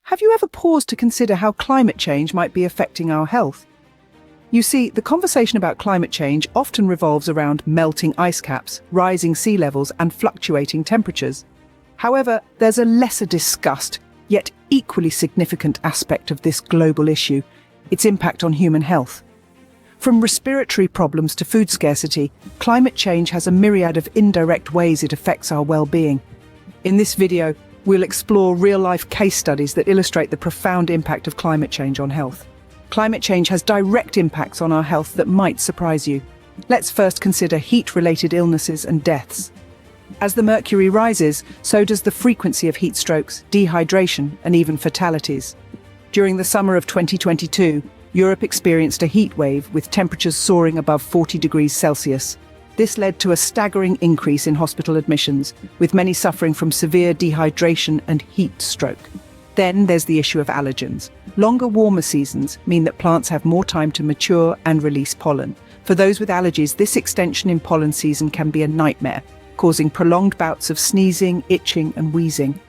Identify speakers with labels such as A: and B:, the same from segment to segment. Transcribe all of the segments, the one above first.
A: Have you ever paused to consider how climate change might be affecting our health? You see, the conversation about climate change often revolves around melting ice caps, rising sea levels, and fluctuating temperatures. However, there's a lesser discussed, yet equally significant aspect of this global issue: its impact on human health. From respiratory problems to food scarcity, climate change has a myriad of indirect ways it affects our well-being. In this video, we'll explore real-life case studies that illustrate the profound impact of climate change on health. Climate change has direct impacts on our health that might surprise you. Let's first consider heat-related illnesses and deaths. As the mercury rises, so does the frequency of heat strokes, dehydration, and even fatalities. During the summer of 2022, Europe experienced a heat wave with temperatures soaring above 40 degrees Celsius. This led to a staggering increase in hospital admissions, with many suffering from severe dehydration and heat stroke. Then there's the issue of allergens. Longer, warmer seasons mean that plants have more time to mature and release pollen. For those with allergies, this extension in pollen season can be a nightmare, causing prolonged bouts of sneezing, itching, and wheezing.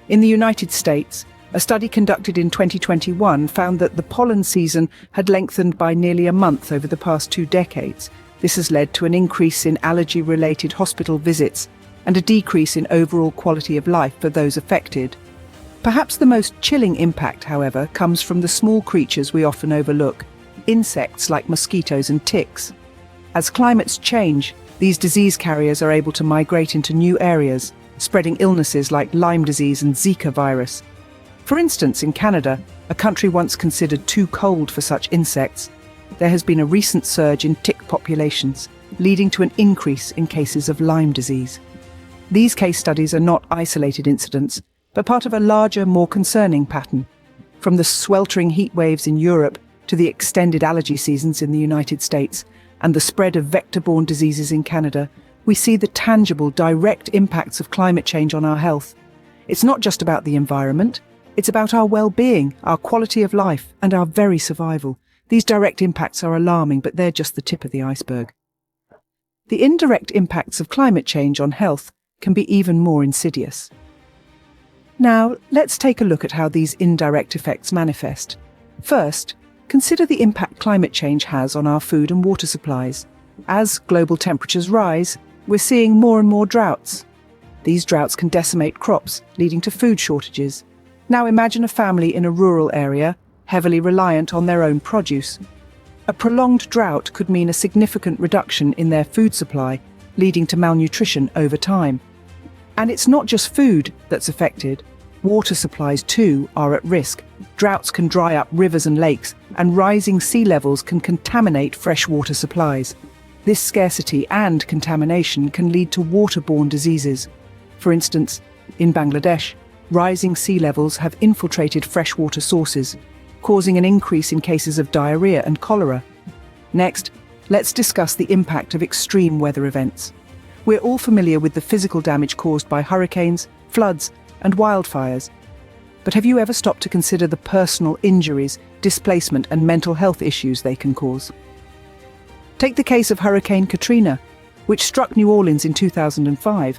A: In the United States, a study conducted in 2021 found that the pollen season had lengthened by nearly a month over the past 2 decades. This has led to an increase in allergy-related hospital visits and a decrease in overall quality of life for those affected. Perhaps the most chilling impact, however, comes from the small creatures we often overlook: insects like mosquitoes and ticks. As climates change, these disease carriers are able to migrate into new areas, spreading illnesses like Lyme disease and Zika virus. For instance, in Canada, a country once considered too cold for such insects, there has been a recent surge in tick populations, leading to an increase in cases of Lyme disease. These case studies are not isolated incidents, but part of a larger, more concerning pattern. From the sweltering heat waves in Europe to the extended allergy seasons in the United States and the spread of vector-borne diseases in Canada, we see the tangible, direct impacts of climate change on our health. It's not just about the environment. It's about our well-being, our quality of life, and our very survival. These direct impacts are alarming, but they're just the tip of the iceberg. The indirect impacts of climate change on health can be even more insidious. Now, let's take a look at how these indirect effects manifest. First, consider the impact climate change has on our food and water supplies. As global temperatures rise, we're seeing more and more droughts. These droughts can decimate crops, leading to food shortages. Now imagine a family in a rural area, heavily reliant on their own produce. A prolonged drought could mean a significant reduction in their food supply, leading to malnutrition over time. And it's not just food that's affected. Water supplies too are at risk. Droughts can dry up rivers and lakes, and rising sea levels can contaminate freshwater supplies. This scarcity and contamination can lead to waterborne diseases. For instance, in Bangladesh, rising sea levels have infiltrated freshwater sources, causing an increase in cases of diarrhea and cholera. Next, let's discuss the impact of extreme weather events. We're all familiar with the physical damage caused by hurricanes, floods, and wildfires. But have you ever stopped to consider the personal injuries, displacement, and mental health issues they can cause? Take the case of Hurricane Katrina, which struck New Orleans in 2005.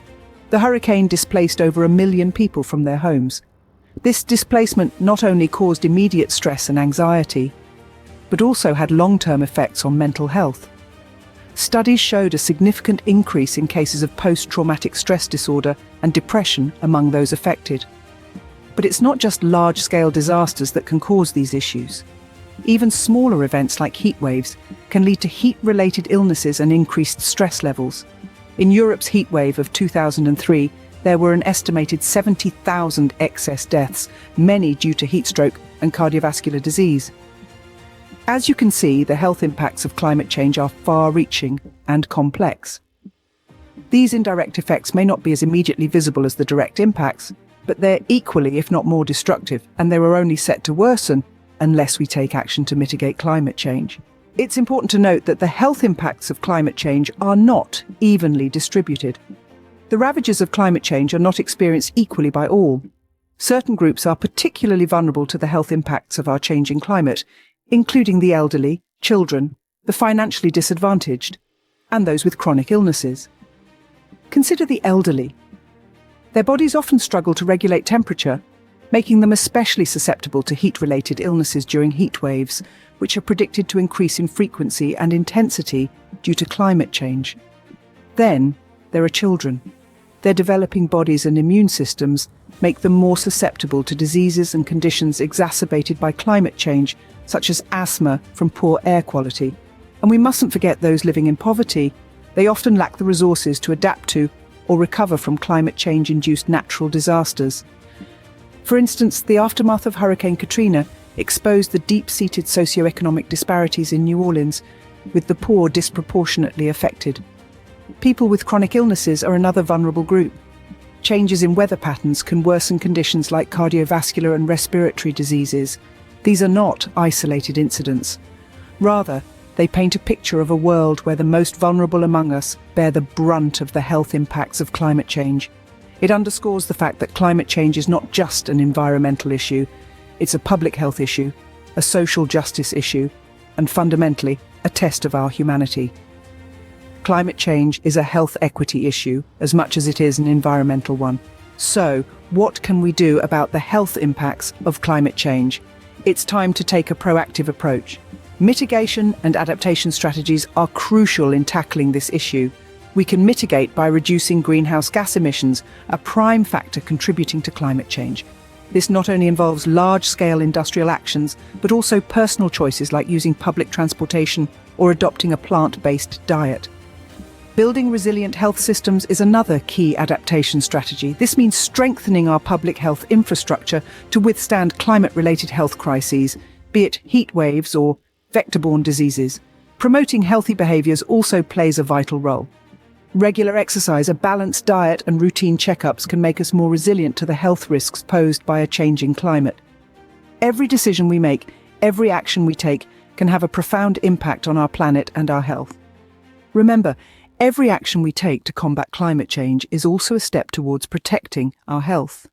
A: The hurricane displaced over 1 million people from their homes. This displacement not only caused immediate stress and anxiety, but also had long-term effects on mental health. Studies showed a significant increase in cases of post-traumatic stress disorder and depression among those affected. But it's not just large-scale disasters that can cause these issues. Even smaller events like heat waves can lead to heat-related illnesses and increased stress levels. In Europe's heat wave of 2003, there were an estimated 70,000 excess deaths, many due to heat stroke and cardiovascular disease. As you can see, the health impacts of climate change are far-reaching and complex. These indirect effects may not be as immediately visible as the direct impacts, but they're equally, if not more, destructive, and they are only set to worsen unless we take action to mitigate climate change. It's important to note that the health impacts of climate change are not evenly distributed. The ravages of climate change are not experienced equally by all. Certain groups are particularly vulnerable to the health impacts of our changing climate, including the elderly, children, the financially disadvantaged, and those with chronic illnesses. Consider the elderly. Their bodies often struggle to regulate temperature, making them especially susceptible to heat-related illnesses during heat waves, which are predicted to increase in frequency and intensity due to climate change. Then, there are children. Their developing bodies and immune systems make them more susceptible to diseases and conditions exacerbated by climate change, such as asthma from poor air quality. And we mustn't forget those living in poverty. They often lack the resources to adapt to or recover from climate change-induced natural disasters. For instance, the aftermath of Hurricane Katrina exposed the deep-seated socioeconomic disparities in New Orleans, with the poor disproportionately affected. People with chronic illnesses are another vulnerable group. Changes in weather patterns can worsen conditions like cardiovascular and respiratory diseases. These are not isolated incidents. Rather, they paint a picture of a world where the most vulnerable among us bear the brunt of the health impacts of climate change. It underscores the fact that climate change is not just an environmental issue, it's a public health issue, a social justice issue, and fundamentally, a test of our humanity. Climate change is a health equity issue as much as it is an environmental one. So, what can we do about the health impacts of climate change? It's time to take a proactive approach. Mitigation and adaptation strategies are crucial in tackling this issue. We can mitigate by reducing greenhouse gas emissions, a prime factor contributing to climate change. This not only involves large-scale industrial actions, but also personal choices like using public transportation or adopting a plant-based diet. Building resilient health systems is another key adaptation strategy. This means strengthening our public health infrastructure to withstand climate-related health crises, be it heat waves or vector-borne diseases. Promoting healthy behaviours also plays a vital role. Regular exercise, a balanced diet and routine checkups can make us more resilient to the health risks posed by a changing climate. Every decision we make, every action we take, can have a profound impact on our planet and our health. Remember, every action we take to combat climate change is also a step towards protecting our health.